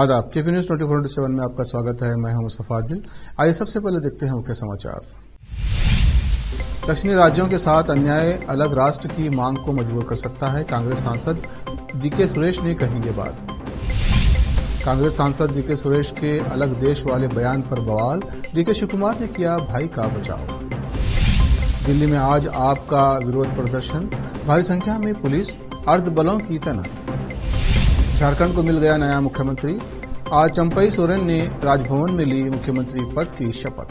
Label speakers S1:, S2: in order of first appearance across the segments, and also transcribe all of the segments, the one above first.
S1: आदाब। KP news 24/7 में आपका स्वागत है। मैं हूं मुस्तफा आदिल। आइए सबसे पहले देखते हैं मुख्य समाचार। दक्षिणी राज्यों के साथ अन्याय अलग राष्ट्र की मांग को मजबूर कर सकता है, कांग्रेस सांसद डीके सुरेश ने कही ये बात। कांग्रेस सांसद डीके सुरेश के अलग देश वाले बयान पर बवाल, डीके शिव कुमार ने किया भाई का बचाव। दिल्ली में आज आप का विरोध प्रदर्शन, भारी संख्या में पुलिस अर्धबलों की तैनाती। झारखंड को मिल गया नया मुख्यमंत्री, आज चंपई सोरेन ने राजभवन में ली मुख्यमंत्री पद की शपथ।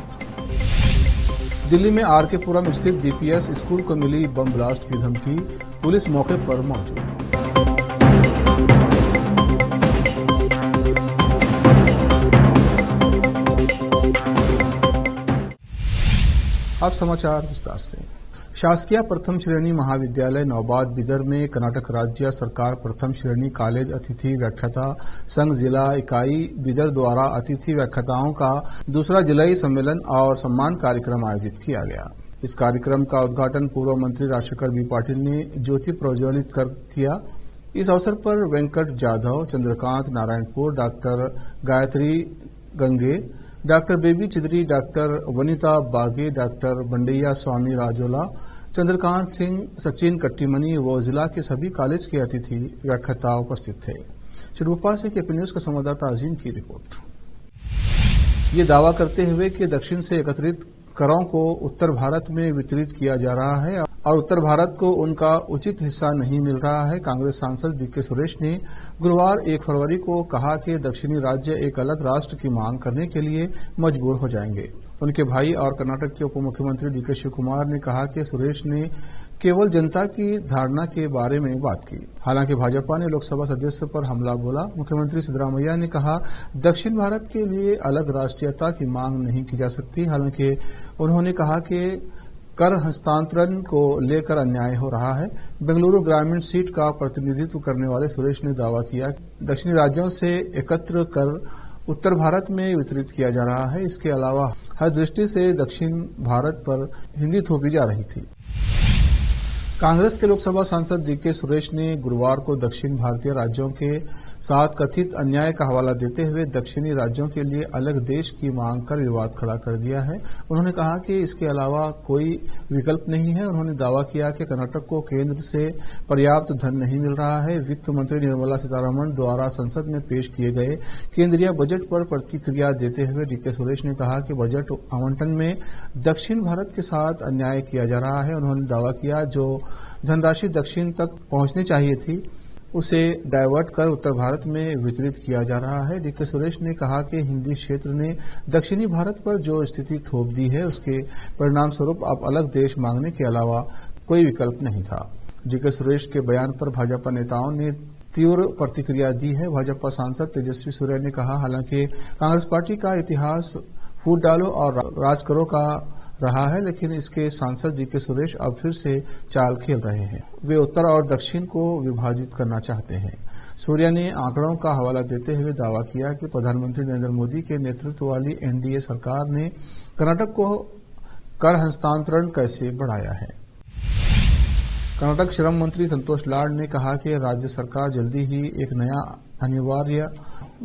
S1: दिल्ली में आरके पुरम स्थित डीपीएस स्कूल को मिली बम ब्लास्ट की धमकी, पुलिस मौके पर मौजूद। अब समाचार विस्तार से। शासकीय प्रथम श्रेणी महाविद्यालय नौबाद बिदर में कर्नाटक राज्य सरकार प्रथम श्रेणी कॉलेज अतिथि व्याख्याता संघ जिला इकाई बिदर द्वारा अतिथि व्याख्याताओं का दूसरा जिलाई सम्मेलन और सम्मान कार्यक्रम आयोजित किया गया। इस कार्यक्रम का उद्घाटन पूर्व मंत्री राजशेखर बी पाटिल ने ज्योति प्रज्वलित कर किया। इस अवसर पर Venkat Jadhav, Chandrakant Narayanpur, doctor Gayatri Gange, doctor Baby Chidari, doctor Vanita Bage, doctor Bandaiah Swami Rajola, Chandrakant Singh, Sachin Kattimani व जिला के सभी कॉलेज के अतिथि व्याख्याता उपस्थित थे। चिरभोपाल से केपी न्यूज का संवाददाता अजीम की रिपोर्ट। ये दावा करते हुए कि दक्षिण से एकत्रित करों को उत्तर भारत में वितरित किया जा रहा है और उत्तर भारत को उनका उचित हिस्सा नहीं मिल रहा है, कांग्रेस सांसद डीके सुरेश ने गुरुवार 1 फरवरी को कहा कि दक्षिणी राज्य एक अलग राष्ट्र की मांग करने के लिए मजबूर हो जाएंगे। उनके भाई और कर्नाटक के उप मुख्यमंत्री डीके शिव कुमार ने कहा कि सुरेश ने केवल जनता की धारणा के बारे में बात की। हालांकि भाजपा ने लोकसभा सदस्य पर हमला बोला। मुख्यमंत्री सिद्धरामैया ने कहा, दक्षिण भारत के लिए अलग राष्ट्रीयता की मांग नहीं की जा सकती। हालांकि उन्होंने कहा कि कर हस्तांतरण को लेकर अन्याय हो रहा है। बेंगलुरु ग्रामीण सीट का प्रतिनिधित्व करने वाले सुरेश ने दावा किया, दक्षिणी राज्यों से एकत्र कर उत्तर भारत में वितरित किया जा रहा है। इसके अलावा हर दृष्टि से दक्षिण भारत पर हिंदी थोपी जा रही थी। कांग्रेस के लोकसभा सांसद डीके सुरेश ने गुरुवार को दक्षिण भारतीय राज्यों के साथ कथित अन्याय का हवाला देते हुए दक्षिणी राज्यों के लिए अलग देश की मांग कर विवाद खड़ा कर दिया है। उन्होंने कहा कि इसके अलावा कोई विकल्प नहीं है। उन्होंने दावा किया कि कर्नाटक को केंद्र से पर्याप्त धन नहीं मिल रहा है। वित्त मंत्री निर्मला सीतारमण द्वारा संसद में पेश किए गए केंद्रीय बजट पर प्रतिक्रिया देते हुए डीके सुरेश ने कहा कि बजट आवंटन में दक्षिण भारत के साथ अन्याय किया जा रहा है। उन्होंने दावा किया, जो धनराशि दक्षिण तक पहुंचनी चाहिए थी उसे डायवर्ट कर उत्तर भारत में वितरित किया जा रहा है। डीके सुरेश ने कहा कि हिंदी क्षेत्र ने दक्षिणी भारत पर जो स्थिति थोप दी है उसके परिणाम स्वरूप अब अलग देश मांगने के अलावा कोई विकल्प नहीं था। डीके सुरेश के बयान पर भाजपा नेताओं ने तीव्र प्रतिक्रिया दी है। भाजपा सांसद तेजस्वी सूर्य ने कहा, हालांकि कांग्रेस पार्टी का इतिहास फूट डालो और राज करो का रहा है, लेकिन इसके सांसद डीके सुरेश अब फिर से चाल खेल रहे हैं। वे उत्तर और दक्षिण को विभाजित करना चाहते हैं। सूर्या ने आंकड़ों का हवाला देते हुए दावा किया कि प्रधानमंत्री नरेंद्र मोदी के नेतृत्व वाली एनडीए सरकार ने कर्नाटक को कर हस्तांतरण कैसे बढ़ाया है। कर्नाटक श्रम मंत्री संतोष लाड ने कहा कि राज्य सरकार जल्दी ही एक नया अनिवार्य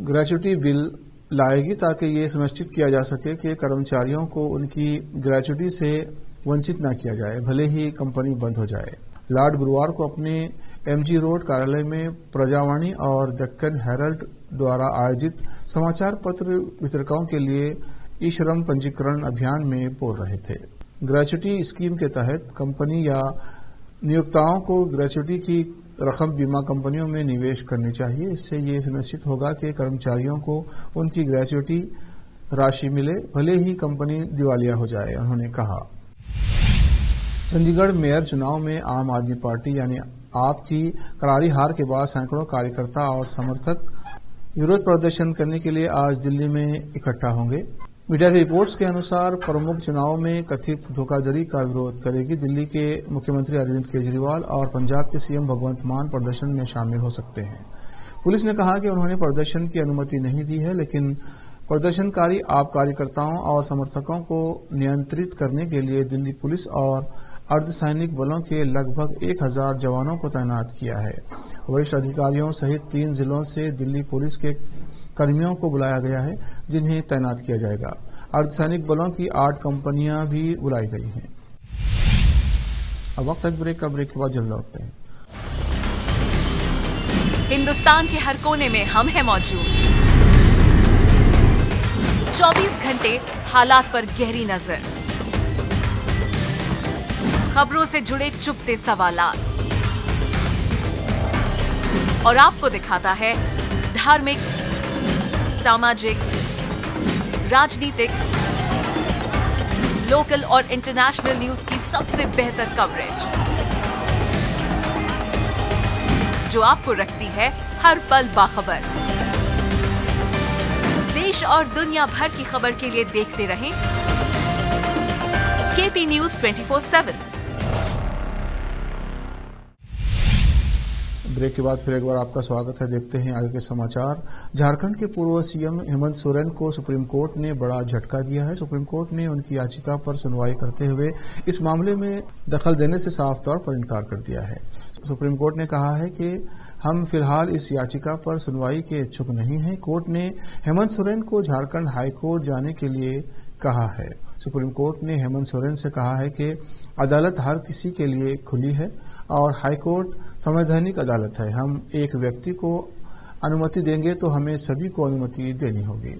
S1: ग्रेच्युटी बिल लाएगी ताकि ये सुनिश्चित किया जा सके कि कर्मचारियों को उनकी ग्रेच्युटी से वंचित न किया जाए, भले ही कंपनी बंद हो जाए। लाड गुरुवार को अपने एमजी रोड कार्यालय में प्रजावाणी और डेक्कन हेरल्ड द्वारा आयोजित समाचार पत्र वितरकों के लिए ई श्रम पंजीकरण अभियान में बोल रहे थे। ग्रेच्युटी स्कीम के तहत कंपनी या नियोक्ताओं को ग्रेच्युटी की रकम बीमा कंपनियों में निवेश करनी चाहिए। इससे ये सुनिश्चित होगा कि कर्मचारियों को उनकी ग्रेच्युटी राशि मिले, भले ही कंपनी दिवालिया हो जाए। उन्होंने कहा, चंडीगढ़ मेयर चुनाव में आम आदमी पार्टी यानी आप की करारी हार के बाद सैकड़ों कार्यकर्ता और समर्थक विरोध प्रदर्शन करने के लिए आज दिल्ली में इकट्ठा होंगे। मीडिया की रिपोर्ट्स के अनुसार प्रमुख चुनाव में कथित धोखाधड़ी का विरोध करेगी। दिल्ली के मुख्यमंत्री अरविंद केजरीवाल और पंजाब के सीएम भगवंत मान प्रदर्शन में शामिल हो सकते हैं। पुलिस ने कहा कि उन्होंने प्रदर्शन की अनुमति नहीं दी है, लेकिन प्रदर्शनकारी आप कार्यकर्ताओं और समर्थकों को नियंत्रित करने के लिए दिल्ली पुलिस और अर्धसैनिक बलों के लगभग 1000 जवानों को तैनात किया है। वरिष्ठ अधिकारियों सहित 3 जिलों से दिल्ली पुलिस के कर्मियों को बुलाया गया है, जिन्हें तैनात किया जाएगा। अर्धसैनिक बलों की 8 कंपनियां भी बुलाई गई हैं। अब वक्त है ब्रेक का, ब्रेक के बाद जल्द लौटते हैं।
S2: हिंदुस्तान के हर कोने में हम हैं मौजूद। 24 घंटे हालात पर गहरी नजर, खबरों से जुड़े चुपते सवालात, और आपको दिखाता है धार्मिक, सामाजिक, राजनीतिक, लोकल और इंटरनेशनल न्यूज की सबसे बेहतर कवरेज, जो आपको रखती है हर पल बाखबर। देश और दुनिया भर की खबर के लिए देखते रहें केपी न्यूज 24/7।
S1: ब्रेक के बाद फिर एक बार आपका स्वागत है। देखते हैं आगे के समाचार। झारखंड के पूर्व सीएम हेमंत सोरेन को सुप्रीम कोर्ट ने बड़ा झटका दिया है। सुप्रीम कोर्ट ने उनकी याचिका पर सुनवाई करते हुए इस मामले में दखल देने से साफ तौर पर इनकार कर दिया है। सुप्रीम कोर्ट ने कहा है कि हम फिलहाल इस याचिका पर सुनवाई के इच्छुक नहीं हैं। कोर्ट ने हेमंत सोरेन को झारखंड हाईकोर्ट जाने के लिए कहा है। सुप्रीम कोर्ट ने हेमंत सोरेन से कहा है कि अदालत हर किसी के लिए खुली है और हाईकोर्ट संवैधानिक अदालत है। हम एक व्यक्ति को अनुमति देंगे तो हमें सभी को अनुमति देनी होगी।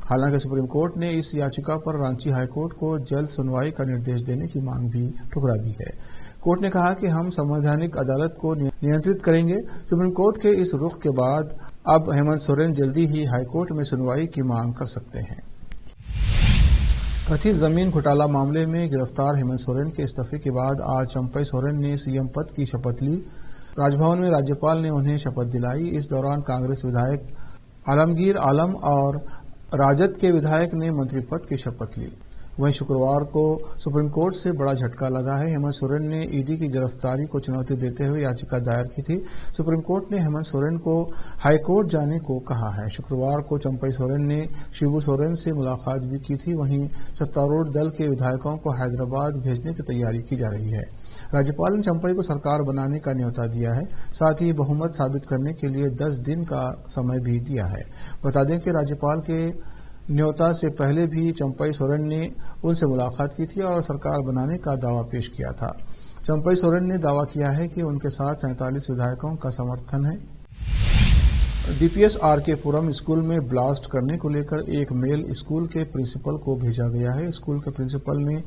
S1: हालांकि सुप्रीम कोर्ट ने इस याचिका पर रांची हाईकोर्ट को जल्द सुनवाई का निर्देश देने की मांग भी ठुकरा दी है। कोर्ट ने कहा कि हम संवैधानिक अदालत को नियंत्रित करेंगे। सुप्रीम कोर्ट के इस रुख के बाद अब हेमंत सोरेन जल्दी ही हाईकोर्ट में सुनवाई की मांग कर सकते हैं। कथित जमीन घोटाला मामले में गिरफ्तार हेमंत सोरेन के इस्तीफे के बाद आज चंपई सोरेन ने सीएम पद की शपथ ली। राजभवन में राज्यपाल ने उन्हें शपथ दिलाई। इस दौरान कांग्रेस विधायक आलमगीर आलम और राजद के विधायक ने मंत्री पद की शपथ ली। वहीं शुक्रवार को सुप्रीम कोर्ट से बड़ा झटका लगा है। हेमंत सोरेन ने ईडी की गिरफ्तारी को चुनौती देते हुए याचिका दायर की थी। सुप्रीम कोर्ट ने हेमंत सोरेन को हाईकोर्ट जाने को कहा है। शुक्रवार को चंपई सोरेन ने शिबू सोरेन से मुलाकात भी की थी। वहीं सत्तारूढ़ दल के विधायकों को हैदराबाद भेजने की तैयारी की जा रही है। राज्यपाल ने चंपई को सरकार बनाने का न्योता दिया है। साथ ही बहुमत साबित करने के लिए 10 दिन का समय भी दिया है। बता दें कि राज्यपाल के न्योता से पहले भी चंपई सोरेन ने उनसे मुलाकात की थी और सरकार बनाने का दावा पेश किया था। चंपई सोरेन ने दावा किया है कि उनके साथ 47 विधायकों का समर्थन है। डीपीएस आरके पुरम स्कूल में ब्लास्ट करने को लेकर एक मेल स्कूल के प्रिंसिपल को भेजा गया है। स्कूल के प्रिंसिपल ने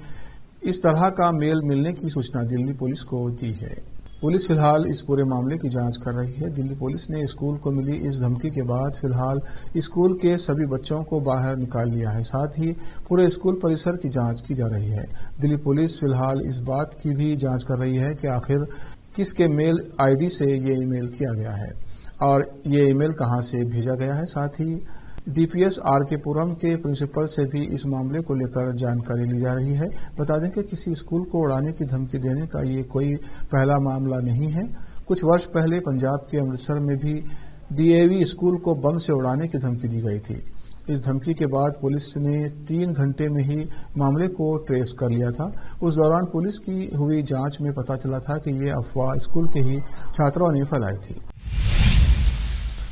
S1: इस तरह का मेल मिलने की सूचना दिल्ली पुलिस को दी है। पुलिस फिलहाल इस पूरे मामले की जांच कर रही है। दिल्ली पुलिस ने स्कूल को मिली इस धमकी के बाद फिलहाल स्कूल के सभी बच्चों को बाहर निकाल लिया है। साथ ही पूरे स्कूल परिसर की जांच की जा रही है। दिल्ली पुलिस फिलहाल इस बात की भी जांच कर रही है कि आखिर किसके मेल आईडी से ये ईमेल किया गया है और ये ईमेल कहां से भेजा गया है। साथ ही डीपीएस आरके पुरम के प्रिंसिपल से भी इस मामले को लेकर जानकारी ली जा रही है। बता दें कि किसी स्कूल को उड़ाने की धमकी देने का ये कोई पहला मामला नहीं है। कुछ वर्ष पहले पंजाब के अमृतसर में भी डीएवी स्कूल को बम से उड़ाने की धमकी दी गई थी। इस धमकी के बाद पुलिस ने 3 घंटे में ही मामले को ट्रेस कर लिया था। उस दौरान पुलिस की हुई जांच में पता चला था कि ये अफवाह स्कूल के ही छात्रों ने फैलाई थी।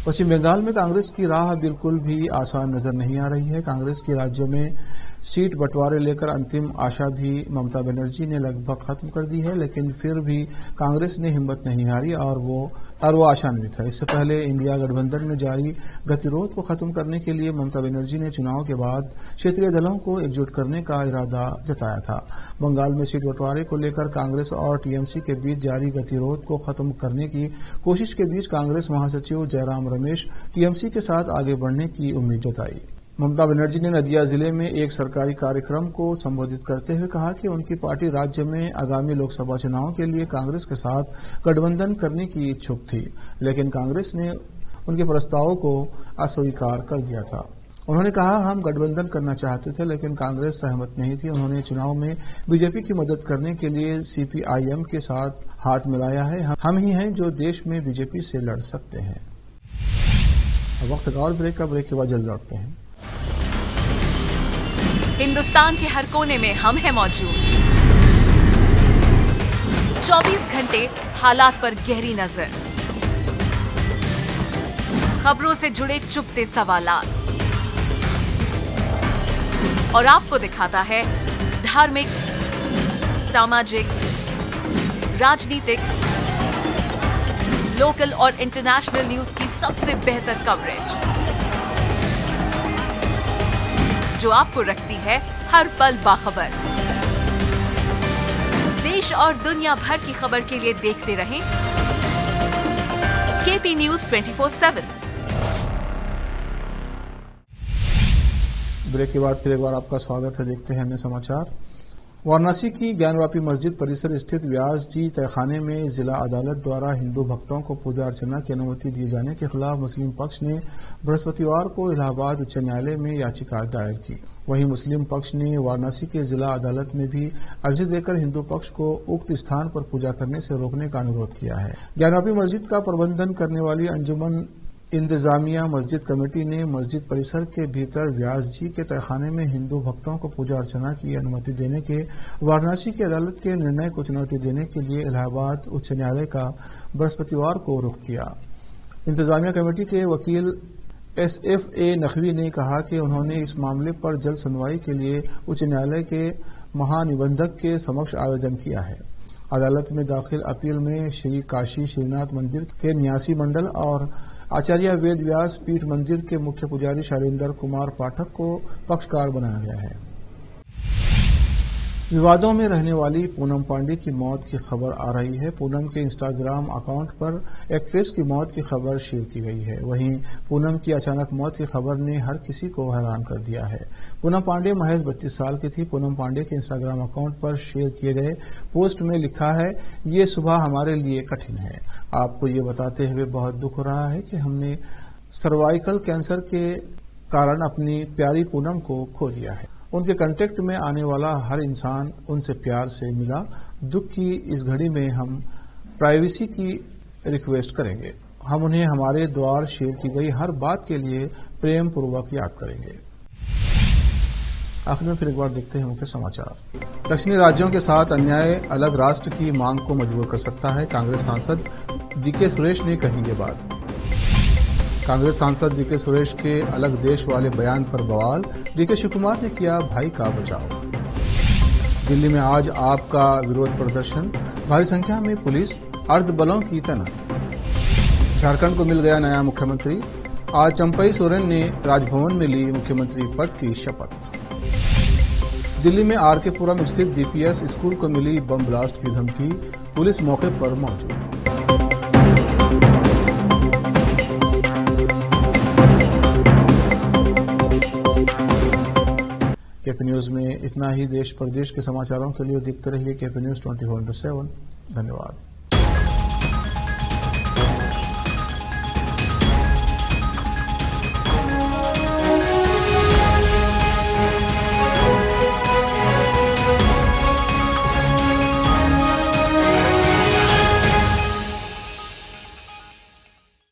S1: पश्चिम बंगाल में कांग्रेस की राह बिल्कुल भी आसान नजर नहीं आ रही है। कांग्रेस की राज्य में सीट बंटवारे लेकर अंतिम आशा भी ममता बनर्जी ने लगभग खत्म कर दी है, लेकिन फिर भी कांग्रेस ने हिम्मत नहीं हारी और वो आशान्वित है। इससे पहले इंडिया गठबंधन में जारी गतिरोध को खत्म करने के लिए ममता बनर्जी ने चुनाव के बाद क्षेत्रीय दलों को एकजुट करने का इरादा जताया था। बंगाल में सीट बंटवारे को लेकर कांग्रेस और टीएमसी के बीच जारी गतिरोध को खत्म करने की कोशिश के बीच कांग्रेस महासचिव जयराम रमेश टीएमसी के साथ आगे बढ़ने की उम्मीद जताई। ममता बनर्जी ने नदिया जिले में एक सरकारी कार्यक्रम को संबोधित करते हुए कहा कि उनकी पार्टी राज्य में आगामी लोकसभा चुनाव के लिए कांग्रेस के साथ गठबंधन करने की इच्छुक थी, लेकिन कांग्रेस ने उनके प्रस्ताव को अस्वीकार कर दिया था। उन्होंने कहा, हम गठबंधन करना चाहते थे लेकिन कांग्रेस सहमत नहीं थी। उन्होंने चुनाव में बीजेपी की मदद करने के लिए सीपीआईएम के साथ हाथ मिलाया है। हम ही हैं जो देश में बीजेपी से लड़ सकते हैं। अब वक्त और ब्रेक का, ब्रेक के बाद जल्द लौटते हैं।
S2: हिंदुस्तान के हर कोने में हम हैं मौजूद। 24 घंटे हालात पर गहरी नजर, खबरों से जुड़े चुपते सवालात और आपको दिखाता है धार्मिक, सामाजिक, राजनीतिक, लोकल और इंटरनेशनल न्यूज की सबसे बेहतर कवरेज जो आपको रखती है हर पल बाखबर। देश और दुनिया भर की खबर के लिए देखते रहें केपी न्यूज 24/7।
S1: ब्रेक के बाद फिर एक बार आपका स्वागत है। देखते हैं अन्य समाचार। वाराणसी की ज्ञानवापी मस्जिद परिसर स्थित व्यास जी तहखाने में जिला अदालत द्वारा हिंदू भक्तों को पूजा अर्चना की अनुमति दिए जाने के खिलाफ मुस्लिम पक्ष ने बृहस्पतिवार को इलाहाबाद उच्च न्यायालय में याचिका दायर की। वहीं मुस्लिम पक्ष ने वाराणसी के जिला अदालत में भी अर्जी देकर हिंदू पक्ष को उक्त स्थान पर पूजा करने से रोकने का अनुरोध किया है। ज्ञानवापी मस्जिद का प्रबंधन करने वाली अंजुमन इंतजामिया मस्जिद कमेटी ने मस्जिद परिसर के भीतर व्यास जी के तहखाने में हिंदू भक्तों को पूजा अर्चना की अनुमति देने के वाराणसी की अदालत के निर्णय को चुनौती देने के लिए इलाहाबाद उच्च न्यायालय का बृहस्पतिवार को रुख किया। इंतजामिया कमेटी के वकील SFA नकवी ने कहा कि उन्होंने इस मामले पर जल्द सुनवाई के लिए उच्च न्यायालय के महानिबंधक के समक्ष आवेदन किया है। अदालत में दाखिल अपील में श्री काशी श्रीनाथ मंदिर के न्यासी मंडल और आचार्य वेद व्यास पीठ मंदिर के मुख्य पुजारी शैलेंद्र कुमार पाठक को पक्षकार बनाया गया है। विवादों में रहने वाली पूनम पांडे की मौत की खबर आ रही है। पूनम के इंस्टाग्राम अकाउंट पर एक्ट्रेस की मौत की खबर शेयर की गई है। वहीं पूनम की अचानक मौत की खबर ने हर किसी को हैरान कर दिया है। पूनम पांडे महज 32 साल की थी। पूनम पांडे के इंस्टाग्राम अकाउंट पर शेयर किए गए पोस्ट में लिखा है, ये सुबह हमारे लिए कठिन है। आपको ये बताते हुए बहुत दुख हो रहा है कि हमने सर्वाइकल कैंसर के कारण अपनी प्यारी पूनम को खो दिया है। उनके कांटेक्ट में आने वाला हर इंसान उनसे प्यार से मिला। दुख की इस घड़ी में हम प्राइवेसी की रिक्वेस्ट करेंगे। हम उन्हें हमारे द्वार शेयर की गई हर बात के लिए प्रेम पूर्वक याद करेंगे। आखिर में फिर एक बार देखते हैं मुख्य समाचार। दक्षिणी राज्यों के साथ अन्याय अलग राष्ट्र की मांग को मजबूर कर सकता है, कांग्रेस सांसद DK सुरेश ने कही ये बात। कांग्रेस सांसद DK सुरेश के अलग देश वाले बयान पर बवाल। DK शिवकुमार ने किया भाई का बचाव। दिल्ली में आज आप का विरोध प्रदर्शन, भारी संख्या में पुलिस अर्धबलों की तैनाती। झारखंड को मिल गया नया मुख्यमंत्री। आज चंपई सोरेन ने राजभवन में ली मुख्यमंत्री पद की शपथ। दिल्ली में RK पुरम स्थित DPS स्कूल को मिली बम ब्लास्ट की धमकी, पुलिस मौके पर मौजूद। केपी न्यूज में इतना ही। देश प्रदेश के समाचारों के लिए देखते रहिए केपी न्यूज 24/7। धन्यवाद।